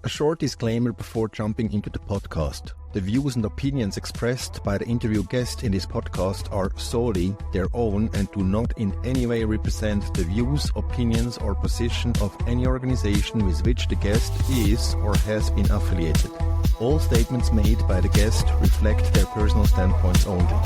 A short disclaimer before jumping into the podcast. The views and opinions expressed by the interview guest in this podcast are solely their own and do not in any way represent the views, opinions, or position of any organization with which the guest is or has been affiliated. All statements made by the guest reflect their personal standpoints only.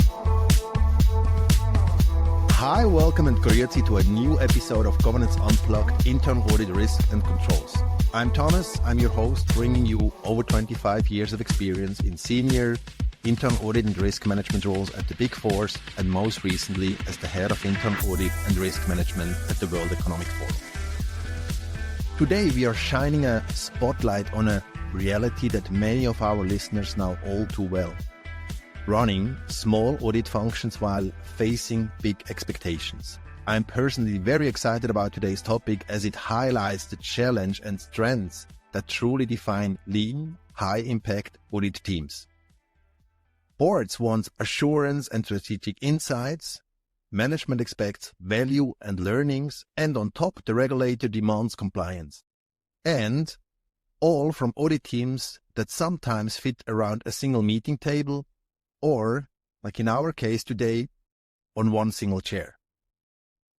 Hi, welcome and grüezi to a new episode of Governance Unplugged, Internal Audit Risk and Controls. I'm Thomas, I'm your host, bringing you over 25 years of experience in senior internal audit and risk management roles at the Big Fours, and most recently as the head of internal audit and risk management at the World Economic Forum. Today we are shining a spotlight on a reality that many of our listeners know all too well. Running small audit functions while facing big expectations. I'm personally very excited about today's topic as it highlights the challenge and strengths that truly define lean, high-impact audit teams. Boards want assurance and strategic insights. Management expects value and learnings. And on top, the regulator demands compliance. And all from audit teams that sometimes fit around a single meeting table or, like in our case today, on one single chair.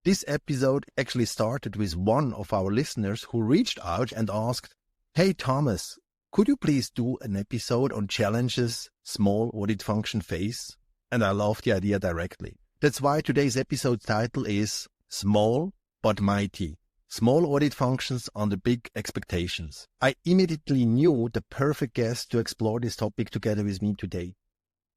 This episode actually started with one of our listeners who reached out and asked, "Hey Thomas, could you please do an episode on challenges small audit function face?" And I loved the idea directly. That's why today's episode title is Small but Mighty. Small audit functions under big expectations. I immediately knew the perfect guest to explore this topic together with me today.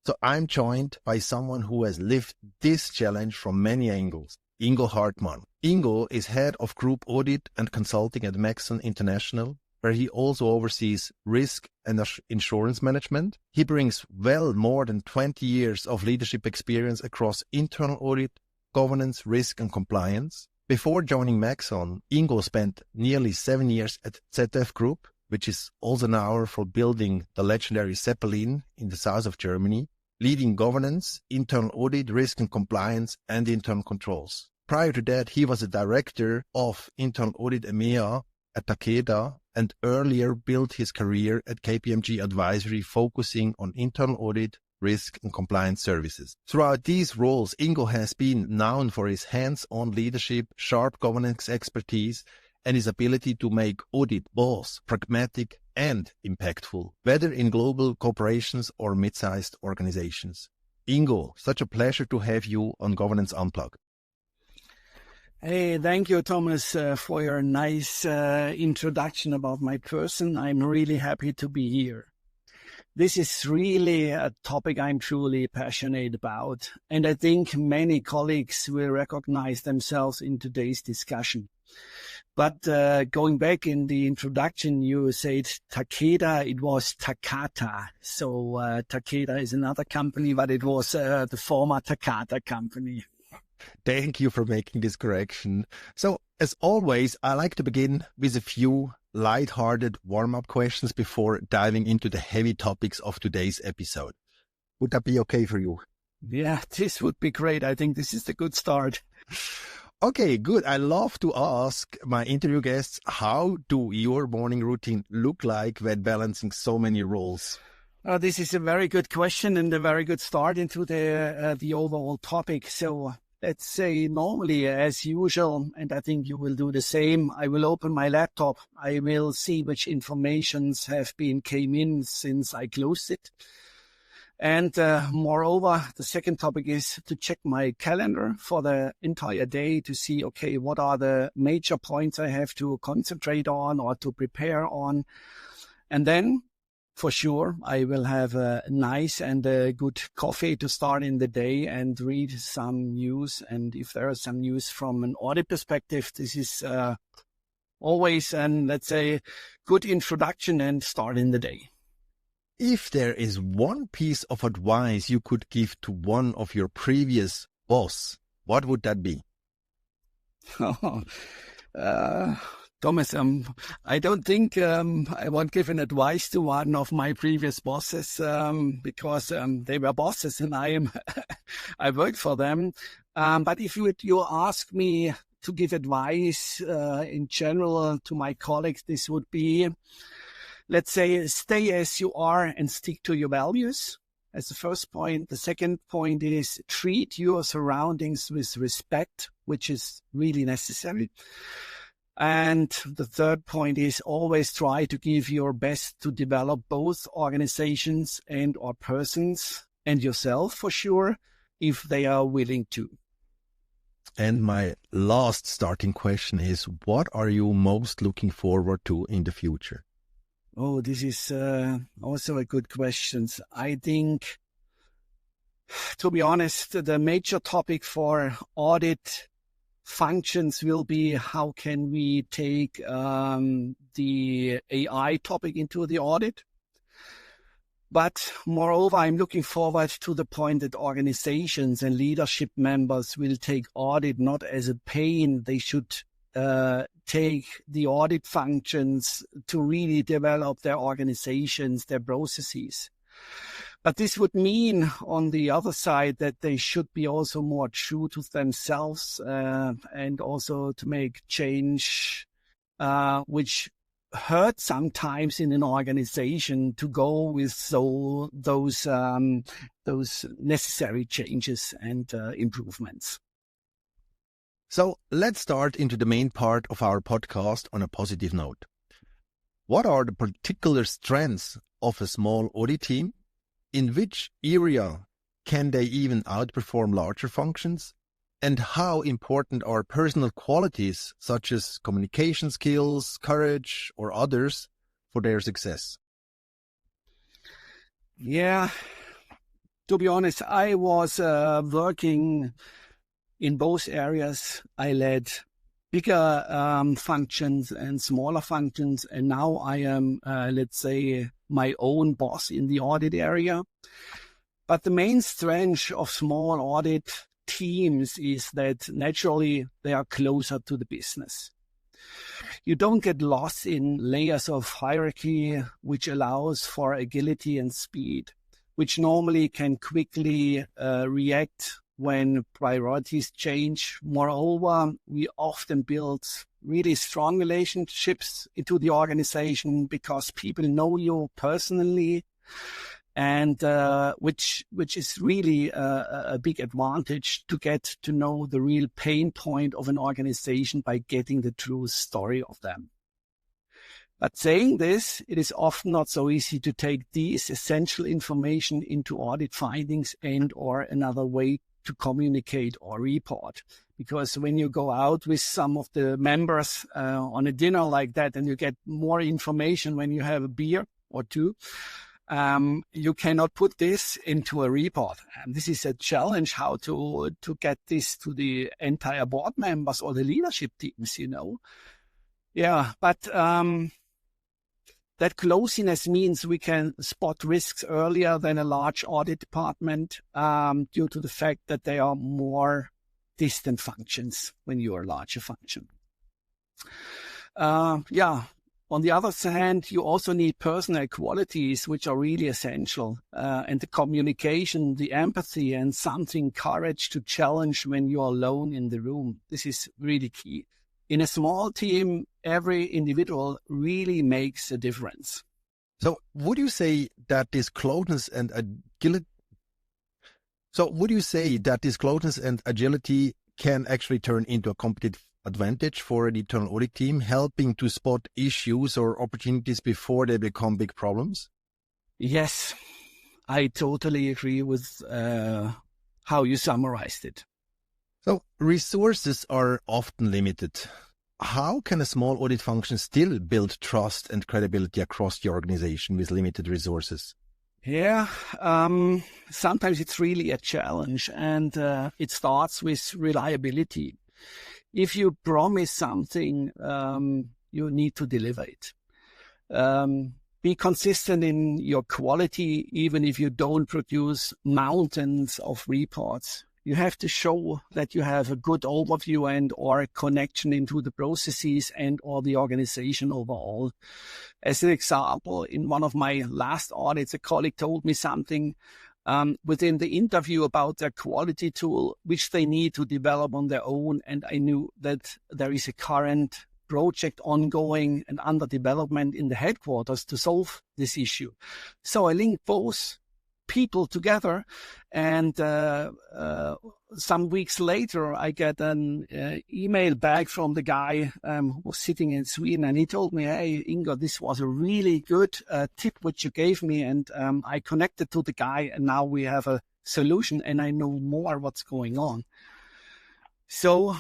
So I'm joined by someone who has lived this challenge from many angles. Ingo Hartmann. Ingo is head of group audit and consulting at Maxon International, where he also oversees risk and insurance management. He brings well more than 20 years of leadership experience across internal audit, governance, risk and compliance. Before joining Maxon, Ingo spent nearly 7 years at ZF Group, which is also known for building the legendary Zeppelin in the south of Germany, leading governance, internal audit, risk and compliance, and internal controls. Prior to that, he was a director of internal audit EMEA at Takeda and earlier built his career at KPMG Advisory, focusing on internal audit, risk and compliance services. Throughout these roles, Ingo has been known for his hands-on leadership, sharp governance expertise, and his ability to make audit both pragmatic and impactful, whether in global corporations or mid-sized organizations. Ingo, such a pleasure to have you on Governance Unplugged. Hey, thank you, Thomas, for your nice introduction about my person. I'm really happy to be here. This is really a topic I'm truly passionate about, and I think many colleagues will recognize themselves in today's discussion. But going back in the introduction, you said Takeda, it was Takata. So Takeda is another company, but it was the former Takata company. Thank you for making this correction. So, as always, I like to begin with a few light-hearted warm-up questions before diving into the heavy topics of today's episode. Would that be okay for you? Yeah, this would be great. I think this is a good start. Okay, good. I love to ask my interview guests, how do your morning routine look like when balancing so many roles? This is a very good question and a very good start into the overall topic. So let's say normally, as usual, and I think you will do the same, I will open my laptop. I will see which informations came in since I closed it. And moreover, the second topic is to check my calendar for the entire day to see, okay, what are the major points I have to concentrate on or to prepare on. And then, for sure, I will have a nice and a good coffee to start in the day and read some news. And if there is some news from an audit perspective, this is always an, let's say, good introduction and start in the day. If there is one piece of advice you could give to one of your previous boss, what would that be? Thomas, I don't think I won't give an advice to one of my previous bosses because they were bosses and I worked for them. But if you ask me to give advice in general to my colleagues, this would be let's say, stay as you are and stick to your values. As the first point. The second point is treat your surroundings with respect, which is really necessary. And the third point is always try to give your best to develop both organizations and or persons and yourself for sure, if they are willing to. And my last starting question is, what are you most looking forward to in the future? Oh, this is also a good question. I think, to be honest, the major topic for audit functions will be how can we take the AI topic into the audit. But moreover, I'm looking forward to the point that organizations and leadership members will take audit not as a pain. They should take the audit functions to really develop their organizations, their processes. But this would mean, on the other side, that they should be also more true to themselves and also to make change, which hurt sometimes in an organization, to go with those necessary changes and improvements. So let's start into the main part of our podcast on a positive note. What are the particular strengths of a small audit team? In which area can they even outperform larger functions? And how important are personal qualities such as communication skills, courage, or others for their success? Yeah, to be honest, I was working in both areas. I led bigger functions and smaller functions, and now I am, let's say, my own boss in the audit area. But the main strength of small audit teams is that naturally they are closer to the business. You don't get lost in layers of hierarchy, which allows for agility and speed, which normally can quickly react when priorities change. Moreover, we often build really strong relationships into the organization because people know you personally, and which is really a big advantage to get to know the real pain point of an organization by getting the true story of them. But saying this, it is often not so easy to take these essential information into audit findings and or another way to communicate or report. Because when you go out with some of the members on a dinner like that, and you get more information when you have a beer or two, you cannot put this into a report. And this is a challenge, how to get this to the entire board members or the leadership teams, you know. Yeah, but that closeness means we can spot risks earlier than a large audit department due to the fact that they are more distant functions when you are a larger function. On the other hand, you also need personal qualities which are really essential, and the communication, the empathy, and something courage to challenge when you're alone in the room. This is really key. In a small team, every individual really makes a difference. So would you say that this closeness and agility can actually turn into a competitive advantage for an internal audit team, helping to spot issues or opportunities before they become big problems? Yes, I totally agree with how you summarized it. So resources are often limited. How can a small audit function still build trust and credibility across the organization with limited resources? Yeah, sometimes it's really a challenge, and it starts with reliability. If you promise something, you need to deliver it. Be consistent in your quality, even if you don't produce mountains of reports. You have to show that you have a good overview and or a connection into the processes and or the organization overall. As an example, in one of my last audits, a colleague told me something within the interview about their quality tool, which they need to develop on their own. And I knew that there is a current project ongoing and under development in the headquarters to solve this issue. So I link both people together, and some weeks later I get an email back from the guy who was sitting in Sweden, and he told me, "Hey Ingo, this was a really good tip which you gave me, and I connected to the guy, and now we have a solution and I know more what's going on." So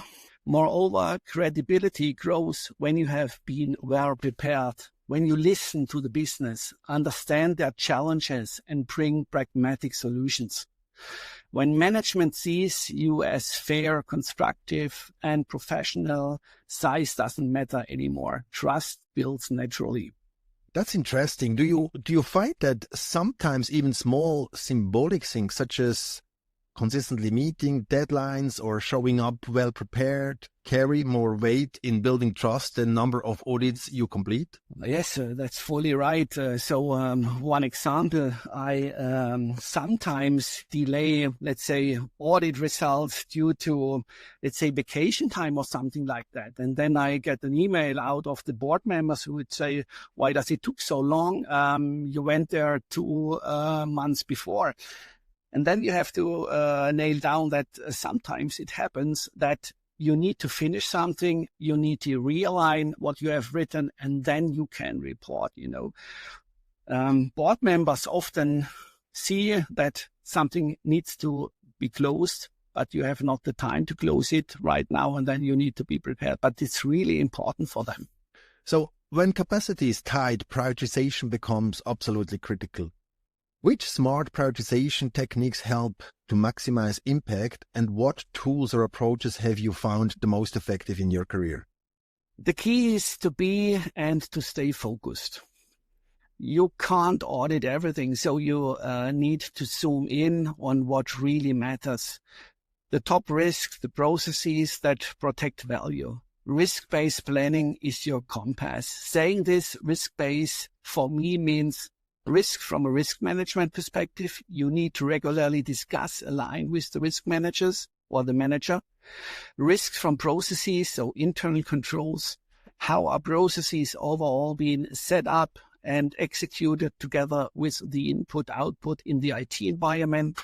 moreover, credibility grows when you have been well prepared, when you listen to the business, understand their challenges, and bring pragmatic solutions. When management sees you as fair, constructive, and professional, size doesn't matter anymore. Trust builds naturally. That's interesting. Do you find that sometimes even small symbolic things such as consistently meeting deadlines or showing up well prepared carry more weight in building trust than number of audits you complete? Yes, that's fully right. So one example, I sometimes delay, let's say, audit results due to, let's say, vacation time or something like that. And then I get an email out of the board members who would say, "Why does it took so long? You went there 2 months before." And then you have to nail down that sometimes it happens that you need to finish something, you need to realign what you have written, and then you can report, Board members often see that something needs to be closed, but you have not the time to close it right now, and then you need to be prepared. But it's really important for them. So when capacity is tight, prioritization becomes absolutely critical. Which smart prioritization techniques help to maximize impact, and what tools or approaches have you found the most effective in your career? The key is to be and to stay focused. You can't audit everything, so you need to zoom in on what really matters. The top risks, the processes that protect value. Risk-based planning is your compass. Saying this, risk-based for me means risk from a risk management perspective. You need to regularly discuss, align with the risk managers or the manager. Risks from processes, so internal controls. How are processes overall being set up and executed together with the input-output in the IT environment?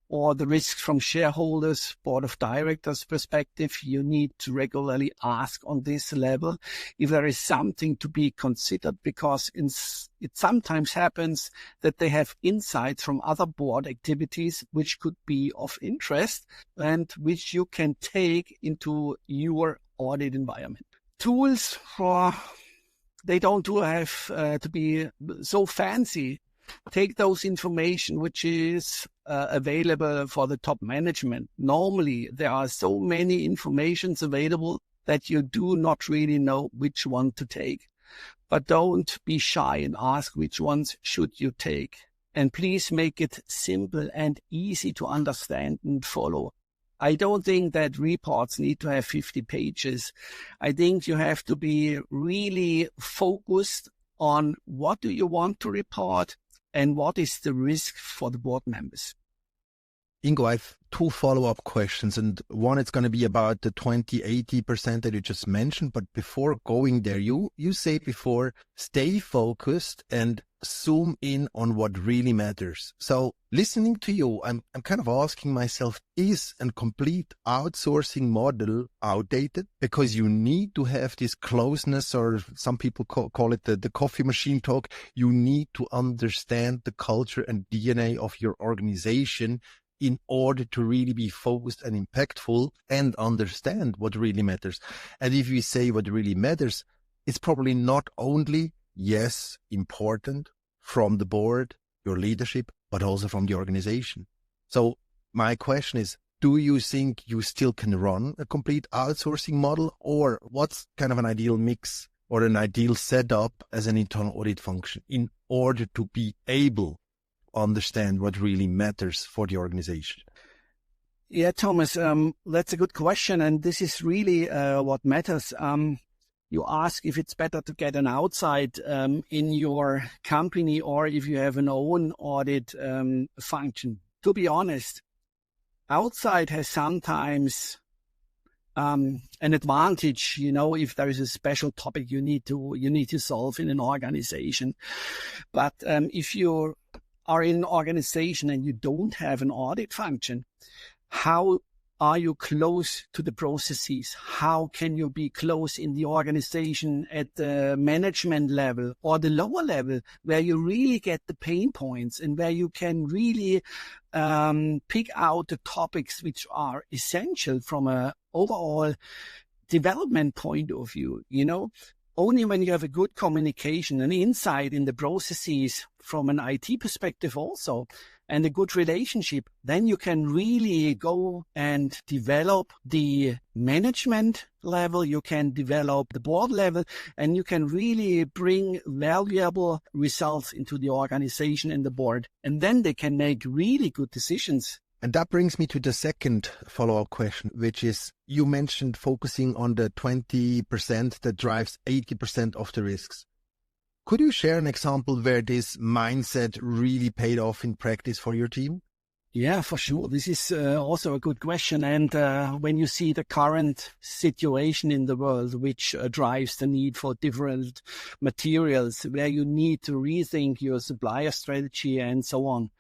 Or the risks from shareholders, board of directors perspective. You need to regularly ask on this level if there is something to be considered, because it sometimes happens that they have insights from other board activities which could be of interest and which you can take into your audit environment. Tools they don't have to be so fancy. Take those information which is available for the top management. Normally, there are so many informations available that you do not really know which one to take. But don't be shy and ask which ones should you take. And please make it simple and easy to understand and follow. I don't think that reports need to have 50 pages. I think you have to be really focused on what do you want to report and what is the risk for the board members. Ingo, I have 2 follow-up questions, and one is going to be about the 20-80% that you just mentioned. But before going there, you say before, stay focused and zoom in on what really matters. So listening to you, I'm kind of asking myself, is a complete outsourcing model outdated? Because you need to have this closeness, or some people call it the coffee machine talk. You need to understand the culture and DNA of your organization in order to really be focused and impactful and understand what really matters. And if we say what really matters, it's probably not only, yes, important from the board, your leadership, but also from the organization. So my question is, do you think you still can run a complete outsourcing model, or what's kind of an ideal mix or an ideal setup as an internal audit function in order to be able understand what really matters for the organization? Yeah, Thomas, that's a good question. And this is really what matters. You ask if it's better to get an outside in your company or if you have an own audit function. To be honest, outside has sometimes an advantage, if there is a special topic you need to solve in an organization. But if you are in an organization and you don't have an audit function, how are you close to the processes? How can you be close in the organization at the management level or the lower level, where you really get the pain points and where you can really pick out the topics which are essential from an overall development point of view? Only when you have a good communication and insight in the processes from an IT perspective also, and a good relationship, then you can really go and develop the management level, you can develop the board level, and you can really bring valuable results into the organization and the board. And then they can make really good decisions. And that brings me to the second follow-up question, which is, you mentioned focusing on the 20% that drives 80% of the risks. Could you share an example where this mindset really paid off in practice for your team? Yeah, for sure. This is also a good question. And when you see the current situation in the world, which drives the need for different materials, where you need to rethink your supplier strategy and so on.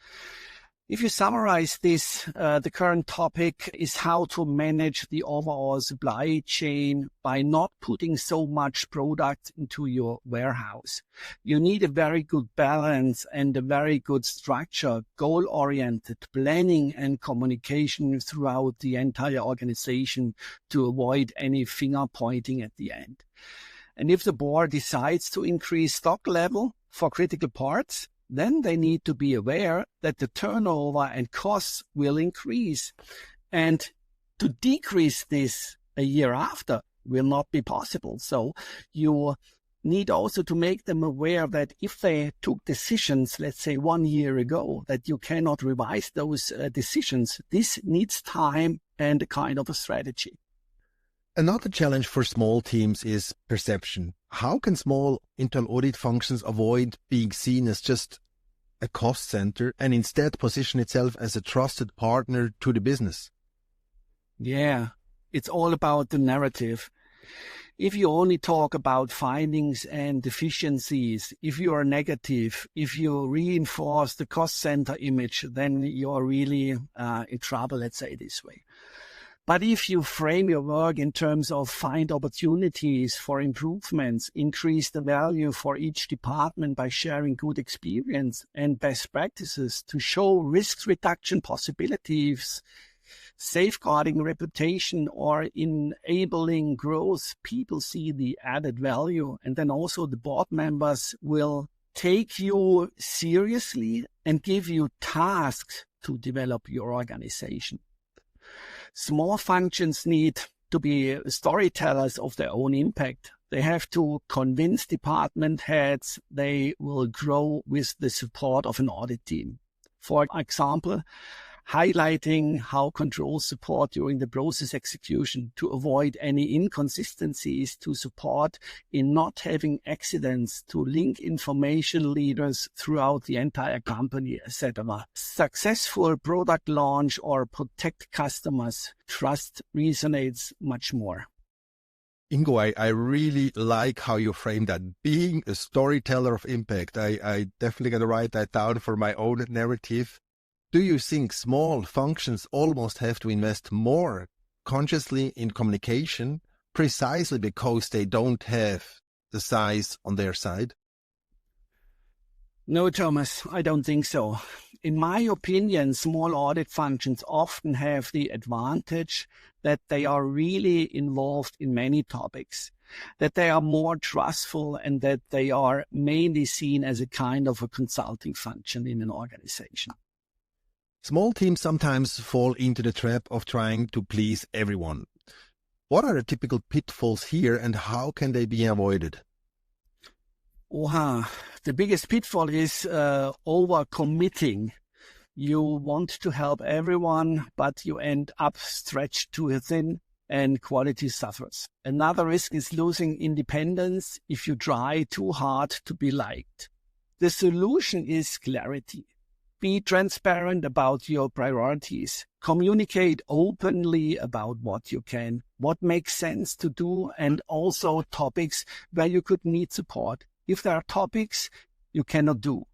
If you summarize this, the current topic is how to manage the overall supply chain by not putting so much product into your warehouse. You need a very good balance and a very good structure, goal-oriented planning and communication throughout the entire organization to avoid any finger pointing at the end. And if the board decides to increase stock level for critical parts, then they need to be aware that the turnover and costs will increase. And to decrease this a year after will not be possible. So you need also to make them aware that if they took decisions, let's say 1 year ago, that you cannot revise those decisions. This needs time and a kind of a strategy. Another challenge for small teams is perception. How can small internal audit functions avoid being seen as just a cost center and instead position itself as a trusted partner to the business? Yeah, it's all about the narrative. If you only talk about findings and deficiencies, if you are negative, if you reinforce the cost center image, then you're really in trouble, let's say this way. But if you frame your work in terms of find opportunities for improvements, increase the value for each department by sharing good experience and best practices to show risk reduction possibilities, safeguarding reputation or enabling growth, people see the added value. And then also the board members will take you seriously and give you tasks to develop your organization. Small functions need to be storytellers of their own impact. They have to convince department heads they will grow with the support of an audit team. For example, highlighting how controls support during the process execution to avoid any inconsistencies, to support in not having accidents, to link information leaders throughout the entire company, etc. Successful product launch or protect customers. Trust resonates much more. Ingo, I really like how you frame that. Being a storyteller of impact. I definitely going to write that down for my own narrative. Do you think small functions almost have to invest more consciously in communication precisely because they don't have the size on their side? No, Thomas, I don't think so. In my opinion, small audit functions often have the advantage that they are really involved in many topics, that they are more trustful, and that they are mainly seen as a kind of a consulting function in an organization. Small teams sometimes fall into the trap of trying to please everyone. What are the typical pitfalls here and how can they be avoided? The biggest pitfall is over-committing. You want to help everyone, but you end up stretched too thin and quality suffers. Another risk is losing independence if you try too hard to be liked. The solution is clarity. Be transparent about your priorities. Communicate openly about what makes sense to do, and also topics where you could need support. If there are topics you cannot do,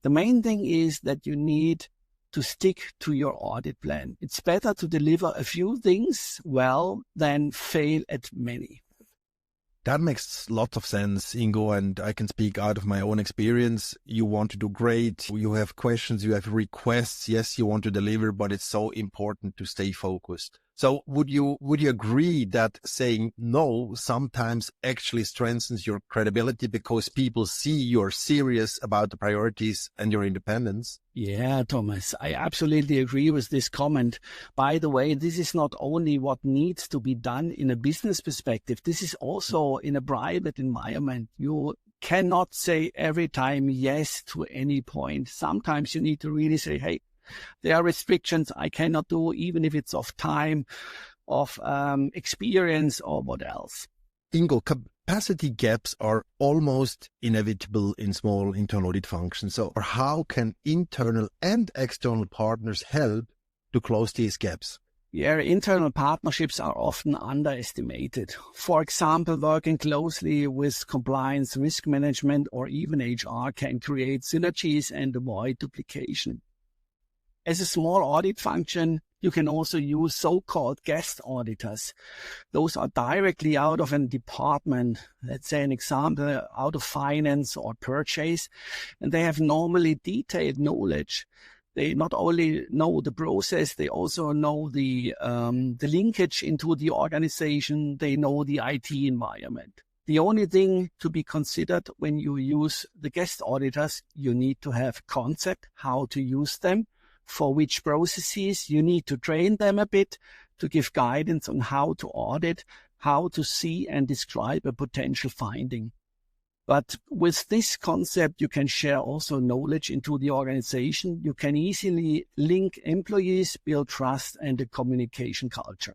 the main thing is that you need to stick to your audit plan. It's better to deliver a few things well than fail at many. That makes lots of sense, Ingo, and I can speak out of my own experience. You want to do great. You have questions, you have requests. Yes, you want to deliver, but it's so important to stay focused. So would you agree that saying no sometimes actually strengthens your credibility because people see you're serious about the priorities and your independence? Yeah, Thomas, I absolutely agree with this comment. By the way, this is not only what needs to be done in a business perspective. This is also in a private environment. You cannot say every time yes to any point. Sometimes you need to really say, hey, there are restrictions I cannot do, even if it's of time, of experience, or what else. Ingo, capacity gaps are almost inevitable in small internal audit functions. So how can internal and external partners help to close these gaps? Yeah, internal partnerships are often underestimated. For example, working closely with compliance, risk management, or even HR can create synergies and avoid duplication. As a small audit function, you can also use so-called guest auditors. Those are directly out of a department, let's say an example, out of finance or purchase, and they have normally detailed knowledge. They not only know the process, they also know the linkage into the organization. They know the IT environment. The only thing to be considered when you use the guest auditors, you need to have concept how to use them. For which processes you need to train them a bit to give guidance on how to audit, how to see and describe a potential finding. But with this concept, you can share also knowledge into the organization. You can easily link employees, build trust and a communication culture.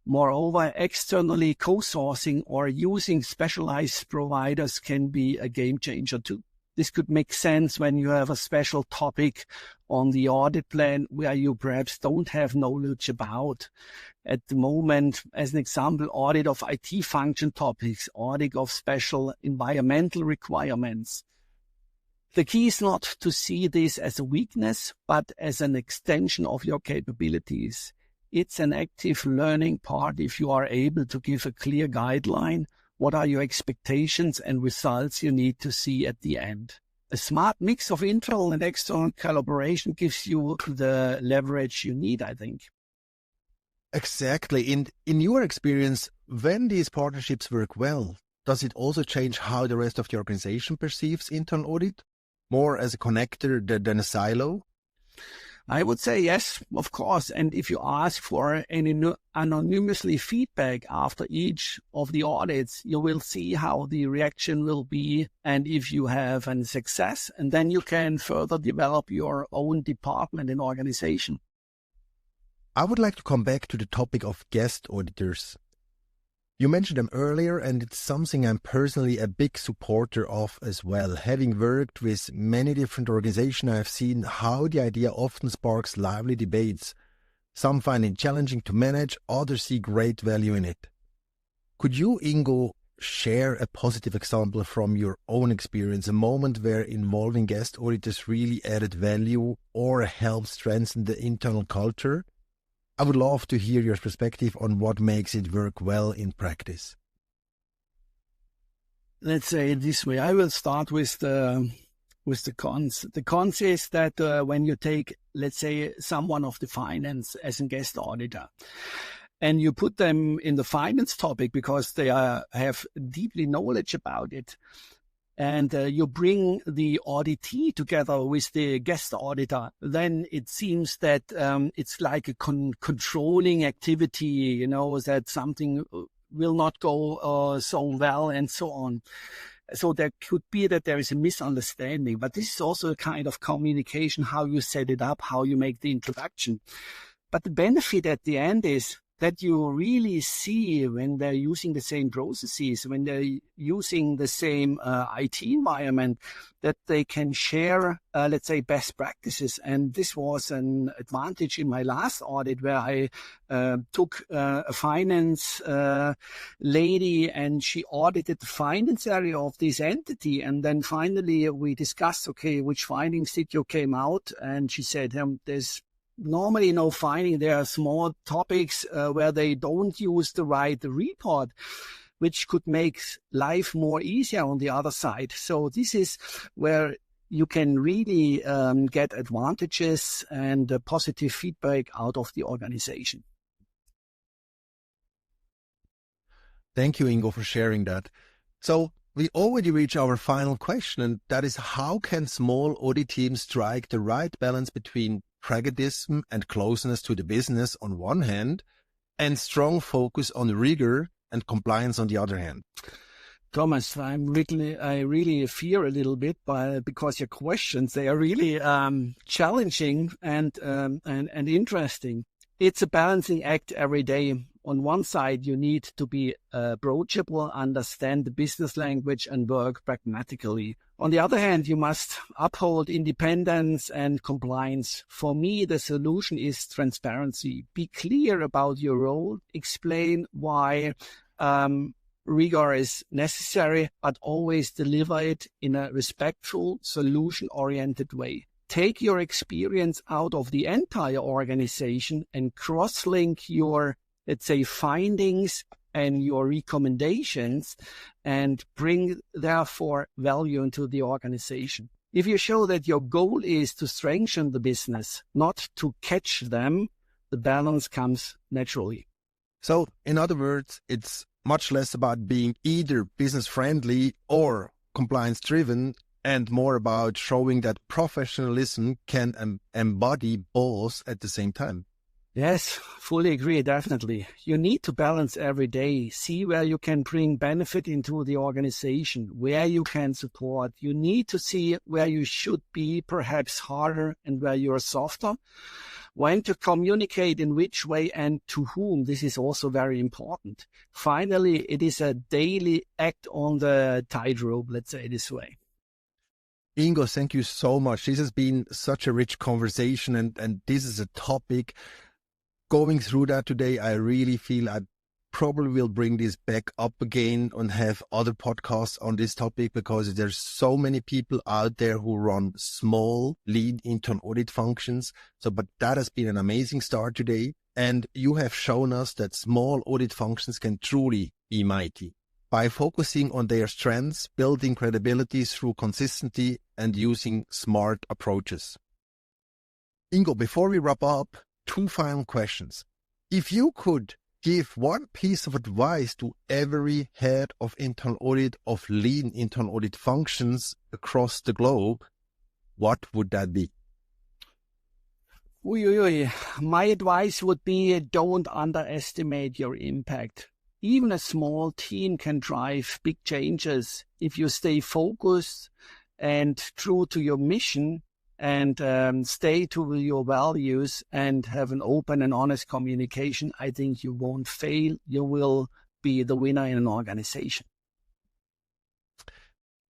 Moreover, externally co-sourcing or using specialized providers can be a game changer too. This could make sense when you have a special topic on the audit plan where you perhaps don't have knowledge about. At the moment, as an example, audit of IT function topics, audit of special environmental requirements. The key is not to see this as a weakness, but as an extension of your capabilities. It's an active learning part if you are able to give a clear guideline. What are your expectations and results you need to see at the end? A smart mix of internal and external collaboration gives you the leverage you need, I think. Exactly. In your experience, when these partnerships work well, does it also change how the rest of the organization perceives internal audit? More as a connector than a silo? I would say yes, of course. And if you ask for any anonymously feedback after each of the audits, you will see how the reaction will be and if you have a success. And then you can further develop your own department and organization. I would like to come back to the topic of guest auditors. You mentioned them earlier, and it's something I'm personally a big supporter of as well. Having worked with many different organizations, I've seen how the idea often sparks lively debates. Some find it challenging to manage, others see great value in it. Could you, Ingo, share a positive example from your own experience, a moment where involving guest auditors really added value or helped strengthen the internal culture? I would love to hear your perspective on what makes it work well in practice. Let's say it this way. I will start with the cons. The cons is that when you take, let's say, someone of the finance as a guest auditor, and you put them in the finance topic because they have deeply knowledge about it, and you bring the auditee together with the guest auditor, then it seems that it's like a controlling activity, that something will not go so well and so on. So there could be that there is a misunderstanding, but this is also a kind of communication, how you set it up, how you make the introduction. But the benefit at the end is that you really see when they're using the same processes, when they're using the same IT environment, that they can share, let's say, best practices. And this was an advantage in my last audit where I took a finance lady, and she audited the finance area of this entity. And then finally we discussed, okay, which findings did you came out? And she said, there's normally no finding. There are small topics where they don't use the right report, which could make life more easier on the other side. So this is where you can really get advantages and positive feedback out of the organization. Thank you, Ingo, for sharing that. So we already reached our final question, and that is, how can small audit teams strike the right balance between pragmatism and closeness to the business on one hand, and strong focus on rigor and compliance on the other hand? Thomas, I really fear a little bit because your questions, they are really challenging and interesting. It's a balancing act every day. On one side, you need to be approachable, understand the business language, and work pragmatically. On the other hand, you must uphold independence and compliance. For me, the solution is transparency. Be clear about your role. Explain why rigor is necessary, but always deliver it in a respectful, solution-oriented way. Take your experience out of the entire organization and cross-link your, let's say, findings and your recommendations, and bring, therefore, value into the organization. If you show that your goal is to strengthen the business, not to catch them, the balance comes naturally. So, in other words, it's much less about being either business-friendly or compliance-driven, and more about showing that professionalism can embody both at the same time. Yes, fully agree, definitely. You need to balance every day, see where you can bring benefit into the organization, where you can support. You need to see where you should be perhaps harder and where you're softer. When to communicate in which way and to whom, this is also very important. Finally, it is a daily act on the tightrope, let's say this way. Ingo, thank you so much. This has been such a rich conversation, and this is a topic. Going through that today, I really feel I probably will bring this back up again and have other podcasts on this topic, because there's so many people out there who run small lean internal audit functions. But that has been an amazing start today. And you have shown us that small audit functions can truly be mighty by focusing on their strengths, building credibility through consistency, and using smart approaches. Ingo, before we wrap up, 2 final questions. If you could give one piece of advice to every head of internal audit, of lean internal audit functions across the globe, what would that be? My advice would be, don't underestimate your impact. Even a small team can drive big changes if you stay focused and true to your mission, and stay to your values and have an open and honest communication. I think you won't fail. You will be the winner in an organization.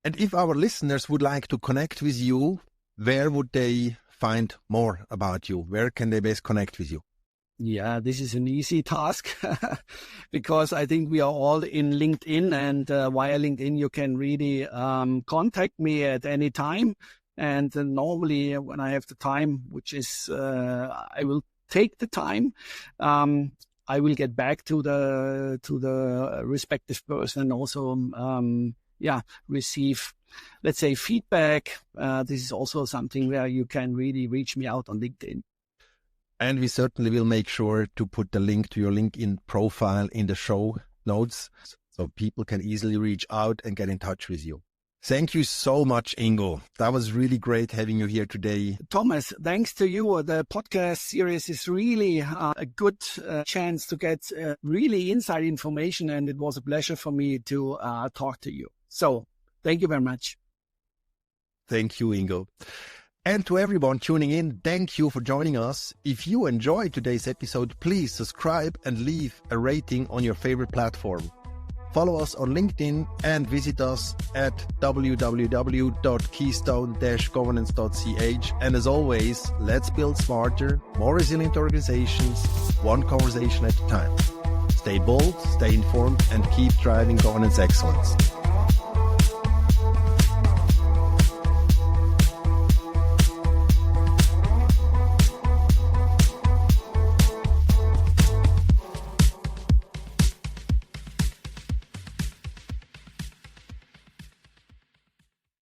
And if our listeners would like to connect with you, where would they find more about you? Where can they best connect with you? Yeah, this is an easy task because I think we are all in LinkedIn, and via LinkedIn you can really contact me at any time. And normally when I have the time, which is, I will take the time, I will get back to the respective person and also, receive, let's say, feedback. This is also something where you can really reach me out on LinkedIn. And we certainly will make sure to put the link to your LinkedIn profile in the show notes so people can easily reach out and get in touch with you. Thank you so much, Ingo. That was really great having you here today. Thomas, thanks to you. The podcast series is really a good chance to get really inside information, and it was a pleasure for me to talk to you. So thank you very much. Thank you, Ingo. And to everyone tuning in, thank you for joining us. If you enjoyed today's episode, please subscribe and leave a rating on your favorite platform. Follow us on LinkedIn and visit us at www.keystone-governance.ch. And as always, let's build smarter, more resilient organizations, one conversation at a time. Stay bold, stay informed, and keep driving governance excellence.